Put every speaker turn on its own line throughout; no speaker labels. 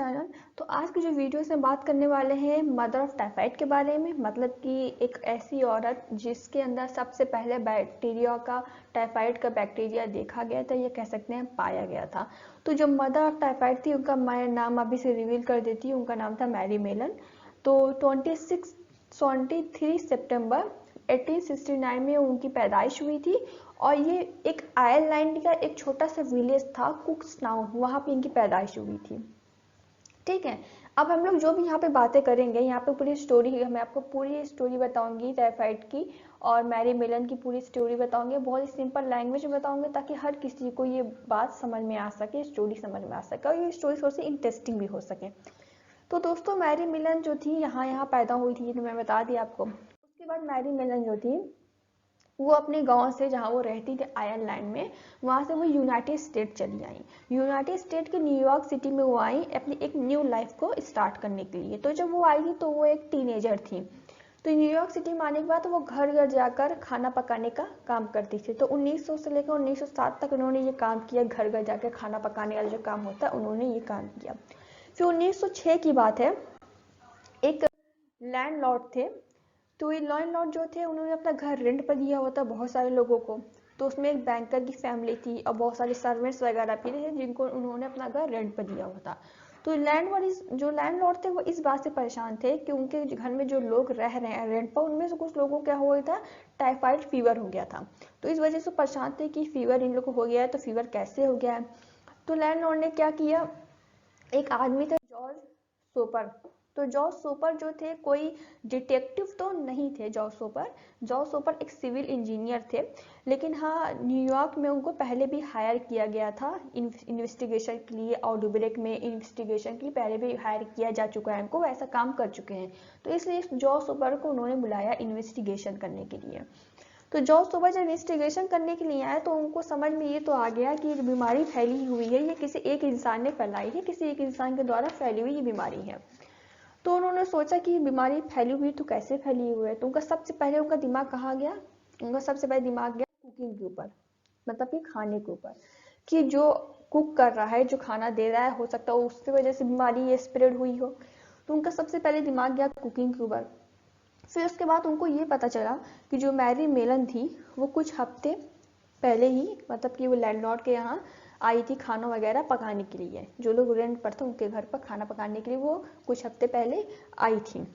Channel. तो आज की जो वीडियो से बात करने वाले हैं मदर ऑफ टाइफाइड के बारे में, मतलब कि एक ऐसी औरत जिसके अंदर सबसे पहले बैक्टीरिया का टाइफाइड का बैक्टीरिया देखा गया था, ये कह सकते हैं पाया गया था। तो जो मदर ऑफ टाइफाइड थी उनका मैं नाम अभी से रिवील कर देती हूँ। उनका नाम था मैरी मेलन। तो 23 सितंबर 1869 में उनकी पैदाइश हुई थी और ये एक आयरलैंड का एक छोटा सा विलेज था कुक्स टाउन, वहाँ पे इनकी पैदाइश हुई थी। ठीक है, अब हम लोग जो भी यहाँ पे बातें करेंगे, यहाँ पे पूरी स्टोरी, मैं आपको पूरी स्टोरी बताऊंगी टाइफाइड की और मैरी मेलन की पूरी स्टोरी बताऊंगी। बहुत ही सिंपल लैंग्वेज में बताऊंगी ताकि हर किसी को ये बात समझ में आ सके, स्टोरी समझ में आ सके और ये स्टोरी थोड़ी सी इंटरेस्टिंग भी हो सके। तो दोस्तों, मैरी मेलन जो थी यहाँ पैदा हुई थी, तो मैं बता दी आपको। उसके बाद मैरी मेलन जो थी वो अपने गांव से, जहाँ वो रहती थी आयरलैंड में, वहाँ से वो यूनाइटेड स्टेट चली आई। यूनाइटेड स्टेट के न्यूयॉर्क सिटी में वो आई अपनी एक न्यू लाइफ को स्टार्ट करने के लिए। तो जब वो आई थी तो वो एक टीनेजर थी। तो न्यूयॉर्क सिटी में आने के बाद वो घर घर जाकर खाना पकाने का काम करती थी। तो 1900 से लेकर 1907 तक उन्होंने ये काम किया, घर घर जाकर खाना पकाने वाला जो काम होता है उन्होंने ये काम किया। फिर 1906 की बात है, एक लैंडलॉर्ड थे। तो ये लैंडलॉर्ड जो थे उन्होंने अपना घर रेंट पर दिया हुआ था बहुत सारे लोगों को। तो उसमें एक बैंकर की फैमिली थी और बहुत सारे सर्वेंट्स वगैरह भी थे जिनको उन्होंने अपना घर रेंट पर दिया हुआ था। तो जो लैंडलॉर्ड थे वो इस बात से परेशान थे कि उनके घर में जो लोग रह रहे हैं रेंट पर, उनमें से कुछ लोगों क्या हुआ था, टाइफाइड फीवर हो गया था। तो इस वजह से परेशान थे कि फीवर इन लोगों को हो गया है, तो फीवर कैसे हो गया है। तो लैंडलॉर्ड ने क्या किया, एक आदमी थे जॉर्ज सोपर। तो जॉर्ज सोपर जो थे कोई डिटेक्टिव तो नहीं थे। जॉर्ज सोपर एक सिविल इंजीनियर थे, लेकिन हाँ न्यूयॉर्क में उनको पहले भी हायर किया गया था इन्वेस्टिगेशन के लिए। आउटब्रेक में इन्वेस्टिगेशन के लिए पहले भी हायर किया जा चुका है, उनको ऐसा काम कर चुके हैं। तो इसलिए जॉर्ज सोपर को उन्होंने बुलाया इन्वेस्टिगेशन करने के लिए। तो जॉर्ज सोपर जब इन्वेस्टिगेशन करने के लिए आए तो उनको समझ में ये तो आ गया कि ये बीमारी फैली हुई है, ये किसी एक इंसान ने फैलाई है, किसी एक इंसान के द्वारा फैली हुई ये बीमारी है। तो उन्होंने सोचा कि बीमारी फैली हुई तो कैसे फैली हुई है। तो उनका सबसे पहले उनका दिमाग कहाँ गया, उनका सबसे पहले दिमाग गया कुकिंग के ऊपर, मतलब कि खाने के ऊपर, कि जो कुक कर रहा है, जो खाना दे रहा है, हो सकता है उसकी वजह से बीमारी ये स्प्रेड हुई हो। तो उनका सबसे पहले दिमाग गया कुकिंग के ऊपर। फिर उसके बाद उनको ये पता चला कि जो मैरी मेलन थी वो कुछ हफ्ते पहले ही, मतलब कि वो लैंडलॉर्ड के यहाँ आई थी खाना वगैरह पकाने के लिए। जो लोग रेंट पर थे उनके घर पर खाना पकाने के लिए वो कुछ हफ्ते पहले आई थी।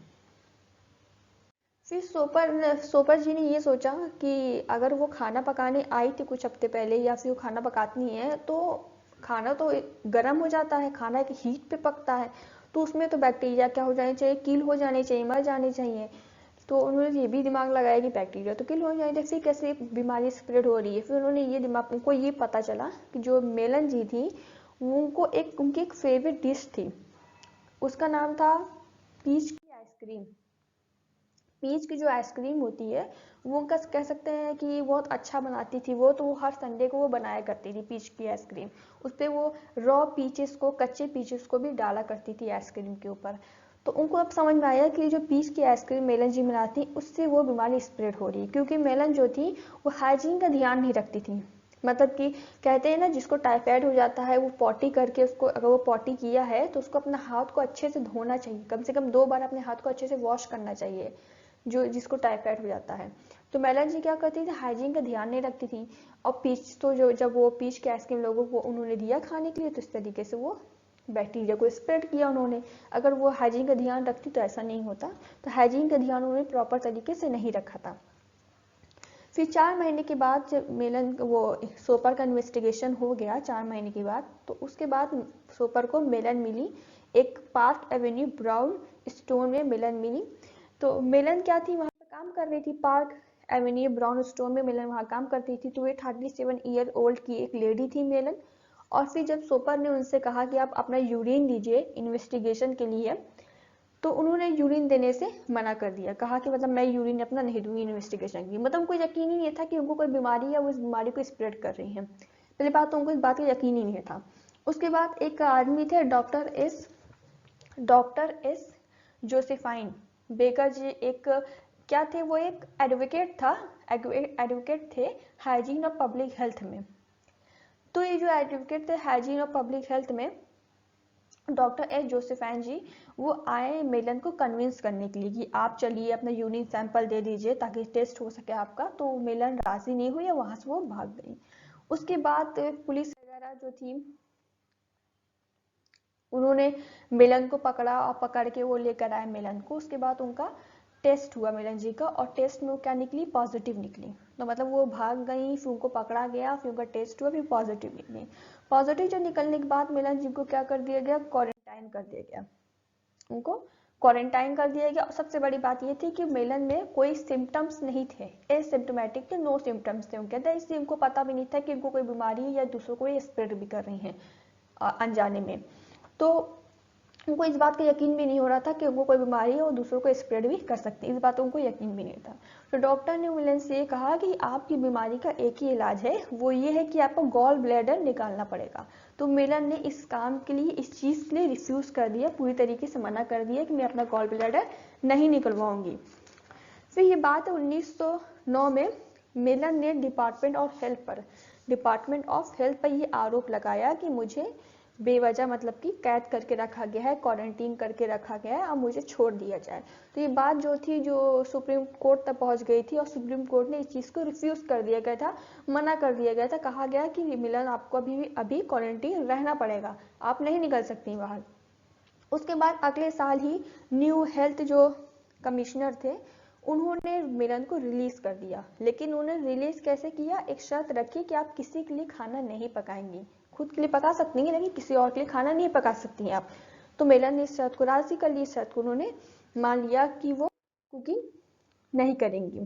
फिर सोपर जी ने ये सोचा कि अगर वो खाना पकाने आई थी कुछ हफ्ते पहले, या फिर वो खाना पकाती है, तो खाना तो गर्म हो जाता है, खाना एक हीट पे पकता है, तो उसमें तो बैक्टीरिया क्या हो जाने चाहिए, किल हो जाने चाहिए, मर जाने चाहिए। तो उन्होंने ये भी दिमाग लगाया कि बैक्टीरिया तो किल हो जाए, फिर कैसे बीमारी स्प्रेड हो रही है। फिर उन्होंने ये दिमाग, उनको ये पता चला कि जो मेलन जी थी उनकी एक फेवरेट डिश थी, उसका नाम था पीच की आइसक्रीम। पीच की जो आइसक्रीम होती है वो उनका कह सकते हैं कि बहुत अच्छा बनाती थी वो। तो वो हर संडे को वो बनाया करती थी पीच की आइसक्रीम। उस पर वो रॉ पीचेस को, कच्चे पीचेस को भी डाला करती थी आइसक्रीम के ऊपर। तो उनको अब समझ में आया कि जो पीच की आइसक्रीम मेलन जी बनाती उससे वो बीमारी स्प्रेड हो रही है, क्योंकि मेलन जो थी वो हाइजीन का ध्यान नहीं रखती थी। मतलब कि कहते हैं ना, जिसको टाइफाइड हो जाता है वो पॉटी करके, उसको अगर वो पॉटी किया है तो उसको अपना हाथ को अच्छे से धोना चाहिए, कम से कम 2 बार अपने हाथ को अच्छे से वॉश करना चाहिए, जो जिसको टाइफाइड हो जाता है। तो मेलन जी क्या करती थी, हाइजीन का ध्यान नहीं रखती थी। और पीच तो जो जब वो पीच के आइसक्रीम लोगों को उन्होंने दिया खाने के लिए, तो इस तरीके से वो बैक्टीरिया को स्प्रेड किया उन्होंने। अगर वो हाइजीन का ध्यान रखती तो ऐसा नहीं होता। तो हाइजीन का ध्यान उन्होंने प्रॉपर तरीके से नहीं रखा था। फिर 4 महीने के बाद जब सोपर का इन्वेस्टिगेशन हो गया 4 महीने के बाद, तो उसके बाद सोपर को मेलन मिली एक पार्क एवेन्यू ब्राउन स्टोन में मेलन मिली। तो मेलन क्या थी, वहाँ पे काम कर रही थी, पार्क एवेन्यू ब्राउन स्टोन में मेलन वहाँ काम करती थी। तो ये 37 ईयर ओल्ड की एक लेडी थी मेलन। और फिर जब सोपर ने उनसे कहा कि आप अपना यूरिन दीजिए इन्वेस्टिगेशन के लिए, तो उन्होंने यूरिन देने से मना कर दिया। कहा कि मतलब मैं यूरिन अपना नहीं दूंगी इन्वेस्टिगेशन की। मतलब उनको यकीन ही नहीं था कि उनको कोई बीमारी है, वो इस बीमारी को स्प्रेड कर रही है। पहली बात तो उनको इस बात का यकीन ही नहीं था। उसके बाद एक आदमी थे डॉक्टर एस जोसेफाइन बेकर जी। एक क्या थे, वो एक एडवोकेट थे हाइजीन और पब्लिक हेल्थ में। तो ये जो एडवोकेट थे हाइजीन और पब्लिक हेल्थ में, डॉक्टर एस जोसेफाइन जी वो आए मिलन को कन्विंस करने के लिए कि आप चलिए अपना यूरिन सैंपल दे दीजिए ताकि टेस्ट हो सके आपका। तो मिलन राजी नहीं हुई, वहां से वो भाग गई। उसके बाद पुलिस वगैरह जो थी उन्होंने मिलन को पकड़ा और पकड़ के वो लेकर आए मिलन को। उसके बाद उनका टेस्ट हुआ मिलन जी का, और टेस्ट में वो क्या निकली, पॉजिटिव निकली। तो मतलब वो भाग गई, फिर उनको पकड़ा गया, फिर उनका टेस्ट हुआ, फिर पॉजिटिव निकली। पॉजिटिव जो निकलने के बाद मिलन जी को क्या कर दिया गया, क्वारंटाइन कर दिया गया। उनको क्वारंटाइन कर दिया गया। और सबसे बड़ी बात ये थी कि मिलन में कोई सिम्टम्स नहीं थे, एसिम्टोमेटिक थे, नो सिम्टम्स थे उनके अंदर। इसलिए उनको पता भी नहीं था कि उनको कोई बीमारी है या दूसरों को ये स्प्रेड भी कर रही हैं अनजाने में। तो उनको इस बात का यकीन भी नहीं हो रहा था कि उनको कोई बीमारी है और दूसरों को स्प्रेड भी कर सकती है, इस बात उनको यकीन भी नहीं था। तो डॉक्टर ने मिलन से ये कहा कि आपकी बीमारी का एक ही इलाज है, वो ये है कि आपको गॉल ब्लैडर निकालना पड़ेगा। तो मिलन ने इस काम के लिए, इस चीज़ के लिए रिफ्यूज़ कर दिया, पूरी तरीके से मना कर दिया कि मैं अपना गॉल ब्लैडर नहीं निकलवाऊंगी। फिर ये बात 1909 में मिलन ने डिपार्टमेंट ऑफ हेल्थ पर ये आरोप लगाया कि मुझे बेवजह मतलब कि कैद करके रखा गया है, क्वारंटीन करके रखा गया है, अब मुझे छोड़ दिया जाए। तो ये बात जो थी जो सुप्रीम कोर्ट तक पहुंच गई थी, और सुप्रीम कोर्ट ने इस चीज़ को रिफ्यूज कर दिया गया था, मना कर दिया गया था। कहा गया कि मिलन आपको अभी क्वारंटीन रहना पड़ेगा, आप नहीं निकल सकती बाहर। उसके बाद अगले साल ही न्यू हेल्थ जो कमिश्नर थे उन्होंने मिलन को रिलीज कर दिया। लेकिन उन्होंने रिलीज कैसे किया, एक शर्त रखी कि आप किसी के लिए खाना नहीं पकाएंगी, खुद के लिए पका सकती हैं लेकिन किसी और के लिए खाना नहीं पका सकती हैं आप। तो मिलन ने इस शर्त को राजी कर ली, इस शर्त को उन्होंने मान लिया कि वो कुकिंग नहीं करेंगी।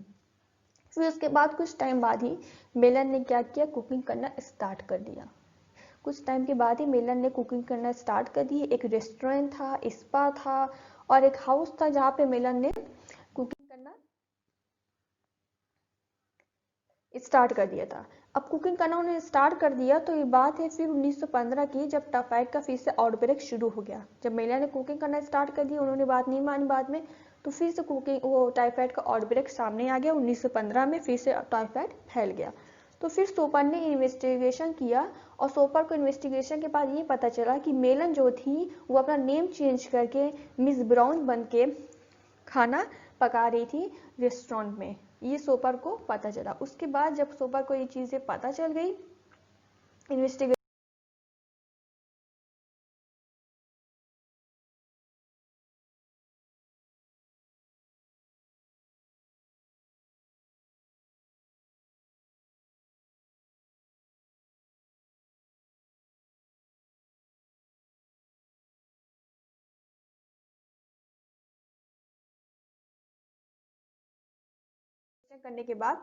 फिर उसके बाद कुछ टाइम बाद ही मिलन ने क्या किया, कुकिंग करना स्टार्ट कर दिया। कुछ टाइम के बाद ही मिलन ने कुकिंग करना स्टार्ट कर दी। एक रेस्टोरेंट था, स्पा था और एक हाउस था जहाँ पे मिलन ने कुकिंग करना स्टार्ट कर दिया था। अब कुकिंग करना उन्होंने स्टार्ट कर दिया तो ये बात है फिर 1915 की, जब टाइफाइड का फिर से आउटब्रेक शुरू हो गया। जब महिला ने कुकिंग करना स्टार्ट कर दिया, उन्होंने बात नहीं मानी बाद में, तो फिर से कुकिंग वो टाइफाइड का आउटब्रेक सामने आ गया। 1915 में फिर से टाइफाइड फैल गया। तो फिर सोपर ने इन्वेस्टिगेशन किया, और सोपर को इन्वेस्टिगेशन के बाद ये पता चला कि मेलन जो थी वो अपना नेम चेंज करके मिस ब्राउन बन के खाना पका रही थी रेस्टोरेंट में। ये सोपर को पता चला। उसके बाद जब सोपर को ये चीज़ें पता चल गई, इन्वेस्टिगेशन करने के बाद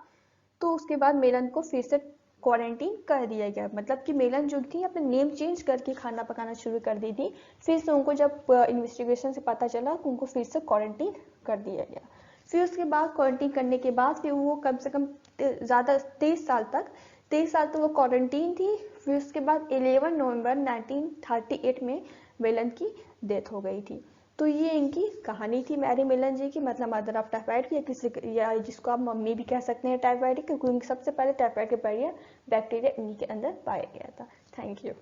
तो उसके बाद मेलन को फिर से क्वारंटीन कर दिया गया। मतलब कि मेलन जो थी अपने नेम चेंज करके खाना पकाना शुरू कर दी थी। फिर से उनको जब इन्वेस्टिगेशन से पता चला तो उनको फिर से क्वारंटीन कर दिया गया। फिर उसके बाद क्वारंटीन करने के बाद फिर वो कम से कम ज़्यादा 23 साल तक वो क्वारंटीन थी। फिर उसके बाद 11 नवंबर 1938 में मेलन की डेथ हो गई थी। तो ये इनकी कहानी थी मैरी मिलन जी की, मतलब मदर ऑफ टाइफाइड की, या जिसको आप मम्मी भी कह सकते हैं टाइफाइड की, क्योंकि सबसे पहले टाइफाइड के बैक्टीरिया इन्हीं के अंदर पाया गया था। Thank you.